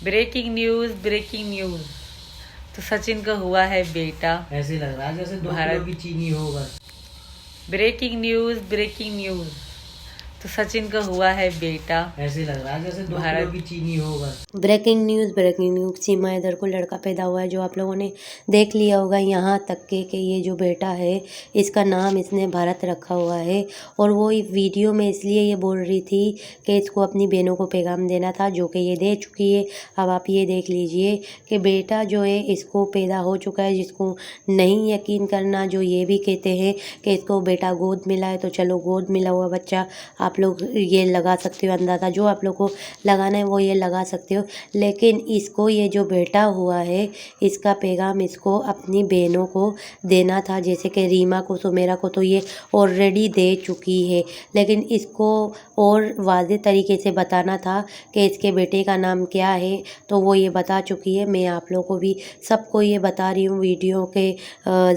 Breaking news. तो सचिन का हुआ है बेटा। ऐसे लग रहा है जैसे 2 किलो की चीनी होगा। Breaking news. तो सचिन का हुआ है बेटा। ऐसे लग रहा है जैसे 2 किलो की चीनी होगा। Breaking news. सीमा इधर को लड़का पैदा हुआ है जो आप लोगों ने देख लिया होगा यहाँ तक के कि ये जो बेटा है इसका नाम इसने भरत रखा हुआ है। और वो वीडियो में इसलिए ये बोल रही थी कि इसको अपनी बहनों को पैगाम देना था, जो कि ये दे चुकी है। अब आप ये देख लीजिए कि बेटा जो है इसको पैदा हो चुका है। जिसको नहीं यकीन करना, जो ये भी कहते हैं कि इसको बेटा गोद मिला है, तो चलो गोद मिला हुआ बच्चा आप लोग ये लगा सकते हो अंदाज़ा, जो आप लोग को लगाना है वो ये लगा सकते हो। लेकिन इसको ये जो बेटा हुआ है इसका पैगाम इसको अपनी बहनों को देना था, जैसे कि रीमा को, सुमेरा को तो ये ऑलरेडी दे चुकी है। लेकिन इसको और वाज़ेह तरीके से बताना था कि इसके बेटे का नाम क्या है, तो वो ये बता चुकी है। मैं आप लोगों को भी सबको ये बता रही हूँ वीडियो के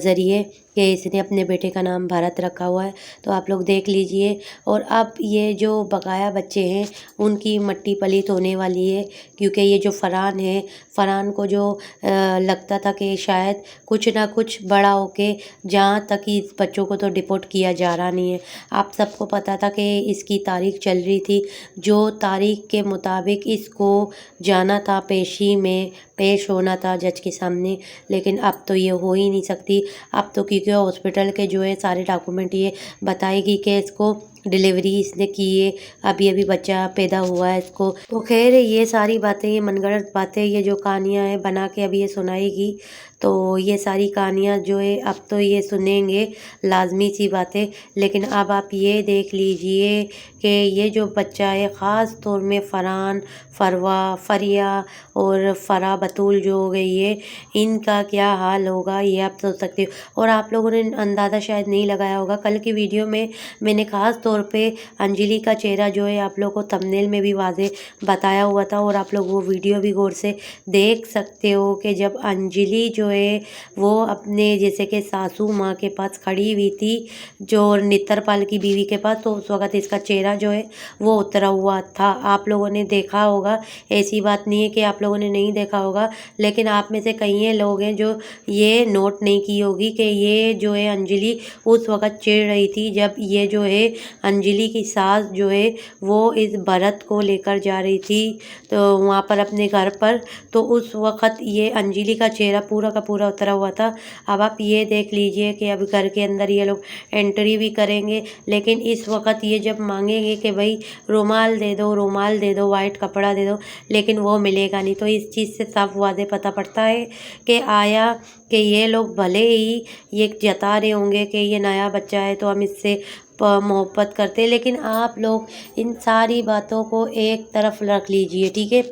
ज़रिए कि इसने अपने बेटे का नाम भरत रखा हुआ है, तो आप लोग देख लीजिए। और अब ये जो बकाया बच्चे हैं उनकी मट्टी पलीत होने वाली है, क्योंकि ये जो फरहान को जो लगता था कि शायद कुछ ना कुछ बड़ा होके, जहाँ तक इस बच्चों को तो डिपोर्ट किया जा रहा नहीं है। आप सबको पता था कि इसकी तारीख चल रही थी, जो तारीख के मुताबिक इसको जाना था, पेशी में पेश होना था जज के सामने। लेकिन अब तो ये हो ही नहीं सकती। अब तो क्योंकि हॉस्पिटल के जो है सारे डॉक्यूमेंट ये बताएगी कि इसको डिलीवरी इसने की है, अभी बच्चा पैदा हुआ है इसको। तो खैर ये सारी बातें, ये मनगढ़ंत बातें, ये जो कहानियाँ हैं बना के अभी ये सुनाएगी, तो ये सारी कहानियाँ जो है अब तो ये सुनेंगे लाजमी सी बातें। लेकिन अब आप ये देख लीजिए कि ये जो बच्चा है, ख़ास तौर में फरहान, फरवा, फरिया और फरा बतूल जो हो गई है, इनका क्या हाल होगा ये आप सोच सकते हो। और आप लोगों ने अंदाज़ा शायद नहीं लगाया होगा, कल की वीडियो में मैंने ख़ास तौर पे अंजलि का चेहरा जो है आप लोगों को थंबनेल में भी वाज़ेह बताया हुआ था, और आप लोग वो वीडियो भी गौर से देख सकते हो कि जब अंजलि जो है वो अपने जैसे कि सासू माँ के पास खड़ी हुई थी, जो नित्रपाल की बीवी के पास, तो उस वक़्त इसका चेहरा जो है वो उतरा हुआ था। आप लोगों ने देखा होगा, ऐसी बात नहीं है कि आप लोगों ने नहीं देखा होगा, लेकिन आप में से कई लोग हैं जो ये नोट नहीं की होगी कि ये जो है अंजलि उस वक़्त चिढ़ रही थी जब ये जो है अंजलि की सास जो है वो इस भरत को लेकर जा रही थी तो वहाँ पर अपने घर पर, तो उस वक़्त ये अंजलि का चेहरा पूरा का पूरा उतरा हुआ था। अब आप ये देख लीजिए कि अब घर के अंदर ये लोग एंट्री भी करेंगे, लेकिन इस वक्त ये जब मांगेंगे कि भाई रुमाल दे दो, वाइट कपड़ा दे दो, लेकिन वो मिलेगा नहीं। तो इस चीज़ से साफ वाज़ेह पता पड़ता है कि आया कि ये लोग भले ही ये जता रहे होंगे कि ये नया बच्चा है तो हम इससे मोहब्बत करते हैं, लेकिन आप लोग इन सारी बातों को एक तरफ रख लीजिए, ठीक है।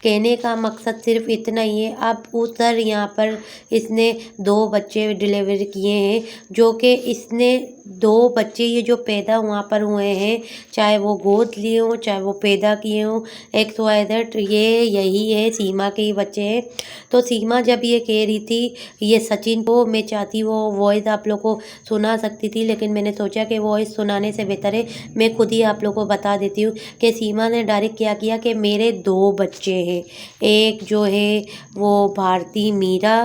कहने का मकसद सिर्फ इतना ही है। अब उधर यहाँ पर इसने 2 बच्चे डिलीवर किए हैं, जो कि इसने 2 बच्चे ये जो पैदा वहाँ पर हुए हैं, चाहे वो गोद लिए हों चाहे वो पैदा किए हों, XYZ, ये यही है, सीमा के ही बच्चे हैं। तो सीमा जब ये कह रही थी ये सचिन को, मैं चाहती वो वॉइस आप लोग को सुना सकती थी, लेकिन मैंने सोचा कि वॉइस सुनाने से बेहतर है मैं खुद ही आप लोगों को बता देती हूँ कि सीमा ने डायरेक्ट क्या किया कि मेरे 2 बच्चे हैं, एक जो है वो भारती मीरा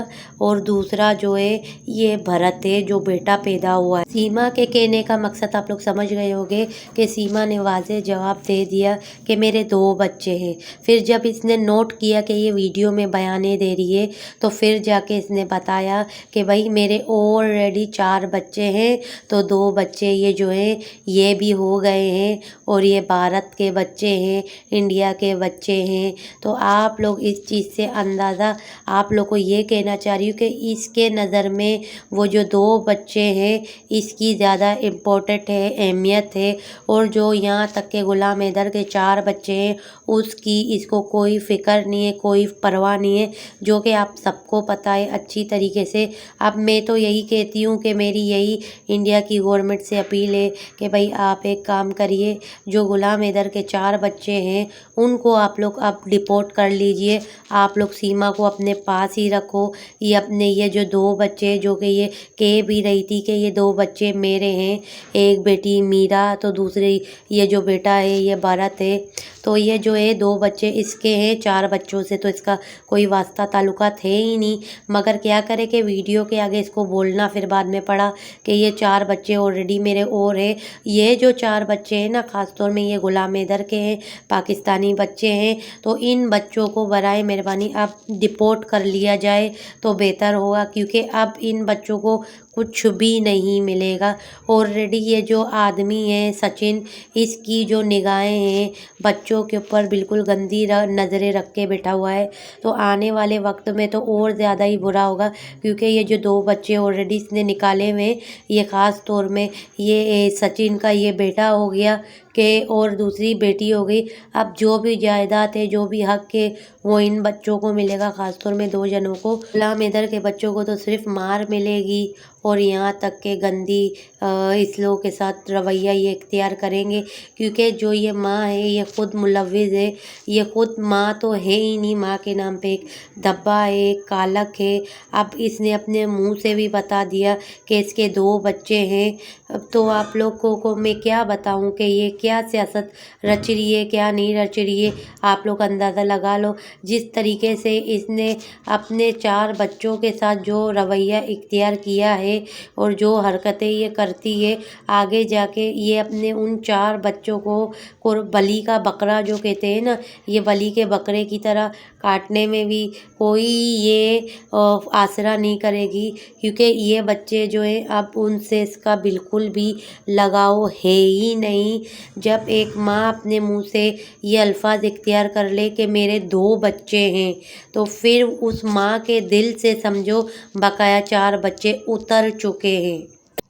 और दूसरा जो है ये भरत है जो बेटा पैदा हुआ है। सीमा के कहने का मकसद आप लोग समझ गए होंगे कि सीमा ने वाज़ेह जवाब दे दिया कि मेरे 2 बच्चे हैं। फिर जब इसने नोट किया कि ये वीडियो में बयाने दे रही है, तो फिर जाके इसने बताया कि भाई मेरे ऑलरेडी 4 बच्चे हैं, तो 2 बच्चे ये जो है ये भी हो गए हैं, और ये भारत के बच्चे हैं, इंडिया के बच्चे हैं। तो आप लोग इस चीज़ से अंदाज़ा, आप लोग को ये कहना चाह रही हूँ कि इसके नज़र में वो जो 2 बच्चे हैं इसकी ज़्यादा इम्पोर्टेंट है, अहमियत है, और जो यहाँ तक के गुलाम हैदर के 4 बच्चे हैं उसकी इसको कोई फ़िक्र नहीं है, कोई परवाह नहीं है, जो कि आप सबको पता है अच्छी तरीके से। अब मैं तो यही कहती हूँ कि मेरी यही इंडिया की गवर्नमेंट से अपील है कि भाई आप एक काम करिए, जो गुलाम हैदर के 4 बच्चे हैं उनको आप लोग अब डिपोर्ट कर लीजिए। आप लोग सीमा को अपने पास ही रखो। ये अपने ये जो 2 बच्चे, जो कि ये कह भी रही थी कि ये 2 बच्चे मेरे हैं, एक बेटी मीरा तो दूसरी ये जो बेटा है ये भरत है, तो ये जो है 2 बच्चे इसके हैं, 4 बच्चों से तो इसका कोई वास्ता ताल्लुकात है ही नहीं। मगर क्या करे कि वीडियो के आगे इसको बोलना फिर बाद में पड़ा कि ये 4 बच्चे ऑलरेडी मेरे और है। ये जो 4 बच्चे हैं ना, ख़ास तौर में ये गुलाम हैदर के हैं, पाकिस्तानी बच्चे हैं। तो इन बच्चों को बराए मेहरबानी अब डिपोर्ट कर लिया जाए तो बेहतर होगा, क्योंकि अब इन बच्चों को कुछ भी नहीं मिलेगा। ऑलरेडी ये जो आदमी है सचिन, इसकी जो निगाहें हैं बच्चों के ऊपर बिल्कुल गंदी नज़रें रख के बैठा हुआ है। तो आने वाले वक्त में तो और ज़्यादा ही बुरा होगा, क्योंकि ये जो 2 बच्चे ऑलरेडी इसने निकाले हुए, ये ख़ास तौर में ये सचिन का ये बेटा हो गया कि और दूसरी बेटी हो गई। अब जो भी जायदाद है, जो भी हक है, वो इन बच्चों को मिलेगा, ख़ास तौर में 2 जनों को। गुलाम हैदर के बच्चों को तो सिर्फ मार मिलेगी और यहाँ तक के गंदी इस लोगों के साथ रवैया ये इख्तियार करेंगे, क्योंकि जो ये माँ है ये ख़ुद मुलव्विज़ है। ये ख़ुद माँ तो है ही नहीं, माँ के नाम पे एक धब्बा है, एक कालक है। अब इसने अपने मुंह से भी बता दिया कि इसके 2 बच्चे हैं। अब तो आप लोगों को मैं क्या बताऊं कि ये क्या सियासत रच रही है, क्या नहीं रच रही है, आप लोग अंदाज़ा लगा लो। जिस तरीके से इसने अपने 4 बच्चों के साथ जो रवैया इख्तियार किया है और जो हरकतें ये करती है, आगे जाके ये अपने उन 4 बच्चों को बलि का बकरा जो कहते हैं ना, ये बलि के बकरे की तरह काटने में भी कोई ये आसरा नहीं करेगी, क्योंकि ये बच्चे जो है अब उनसे इसका बिल्कुल भी लगाव है ही नहीं। जब एक माँ अपने मुंह से ये अल्फाज इख्तियार कर ले कि मेरे 2 बच्चे हैं, तो फिर उस माँ के दिल से समझो बकाया 4 बच्चे उतर चुके हैं।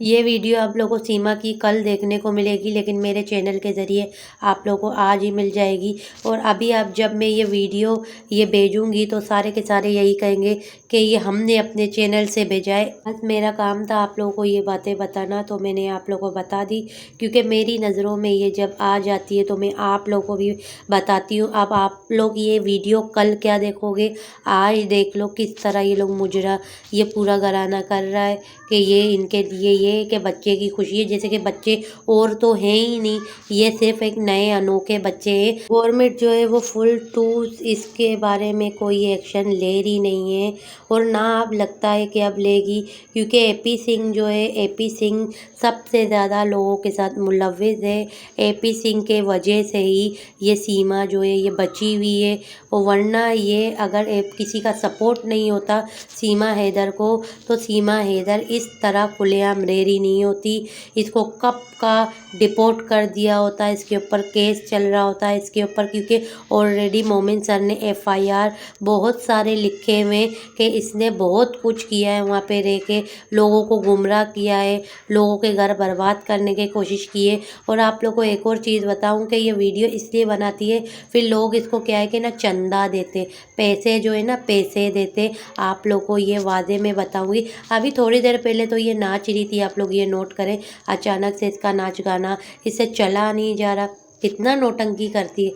ये वीडियो आप लोगों को सीमा की कल देखने को मिलेगी, लेकिन मेरे चैनल के ज़रिए आप लोगों को आज ही मिल जाएगी। और अभी आप जब मैं ये वीडियो ये भेजूँगी तो सारे के सारे यही कहेंगे कि ये हमने अपने चैनल से भेजा है। बस मेरा काम था आप लोगों को ये बातें बताना, तो मैंने आप लोगों को बता दी, क्योंकि मेरी नज़रों में ये जब आ जाती है तो मैं आप लोगों को भी बताती हूँ। अब आप लोग ये वीडियो कल क्या देखोगे, आज देख लो किस तरह ये लोग मुजरा ये पूरा घराना कर रहा है कि ये इनके लिए ये कि बच्चे की खुशी है, जैसे कि बच्चे और तो हैं ही नहीं, ये सिर्फ एक नए अनोखे बच्चे हैं। गवर्नमेंट जो है वो फुल टू इसके बारे में कोई एक्शन ले रही नहीं है, और ना अब लगता है कि अब लेगी, क्योंकि एपी सिंह जो है, एपी सिंह सबसे ज़्यादा लोगों के साथ मुलव्विज़ है। एपी सिंह के वजह से ही ये सीमा जो है ये बची हुई है, और वरना ये अगर किसी का सपोर्ट नहीं होता सीमा हैदर को, तो सीमा हैदर इस तरह खुलेआम रेरी नहीं होती। इसको कब का डिपोर्ट कर दिया होता, इसके ऊपर केस चल रहा होता है इसके ऊपर, क्योंकि ऑलरेडी मोमिन सर ने FIR बहुत सारे लिखे हुए कि इसने बहुत कुछ किया है, वहाँ पे रह के लोगों को गुमराह किया है, लोगों के घर बर्बाद करने की कोशिश की है। और आप लोगों को एक और चीज़ बताऊं कि ये वीडियो इसलिए बनाती है, फिर लोग इसको क्या है कि ना चंदा देते, पैसे जो है ना पैसे देते। आप लोग को ये वादे में बताऊंगी। अभी थोड़ी देर पहले तो ये नाच रही थी, आप लोग ये नोट करें, अचानक से इसका नाच गाना इससे चला नहीं जा रहा, कितना नौटंकी करती है।